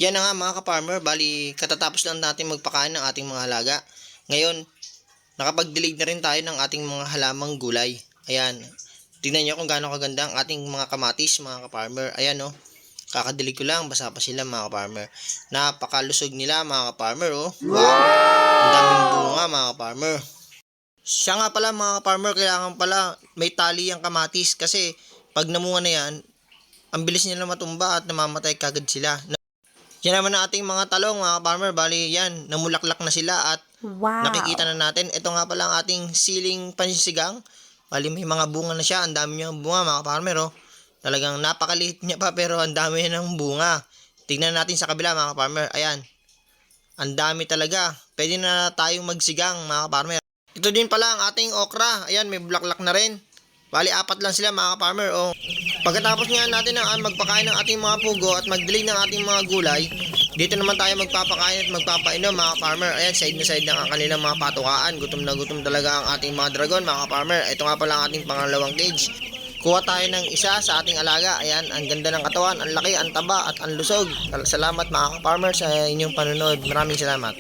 Yan na nga mga ka-farmer, bali katatapos lang natin magpakain ng ating mga halaga. Ngayon, nakapag-delayed na rin tayo ng ating mga halamang gulay. Ayan, tingnan nyo kung gaano kaganda ang ating mga kamatis mga ka-farmer. Ayan oh, kakadilig ko lang, basa pa sila mga ka-farmer. Napakalusog nila mga ka-farmer oh. Wow! Ang daming bunga mga ka-farmer. Siya nga pala mga ka-farmer, kailangan pala may tali ang kamatis kasi pag namunga na yan, ang bilis nila matumba at namamatay kagad sila. Yan naman ang ating mga talong mga farmer, bali yan, namulaklak na sila at nakikita na natin. Ito nga pala ang ating siling pansigang, bali may mga bunga na siya, ang dami niya bunga mga farmer oh. Talagang napakaliit niya pa pero ang dami niya ng bunga. Tignan natin sa kabila mga farmer, ayan, ang dami talaga, pwede na tayong magsigang mga farmer. Ito din pala ang ating okra, ayan may bulaklak na rin. Bali, 4 lang sila mga farmer oh. Pagkatapos nga natin ang magpakain ng ating mga pugo at mag-delay ng ating mga gulay, dito naman tayo magpapakain at magpapainom mga farmer. Ayan, side na side ng ang kanilang mga patukaan. Gutom na gutom talaga ang ating mga dragon mga farmer. Ito nga pala ang ating pangalawang cage. Kuha tayo ng isa sa ating alaga. Ayan, ang ganda ng katawan, ang laki, ang taba at ang lusog. Salamat mga farmer sa inyong panonood. Maraming salamat.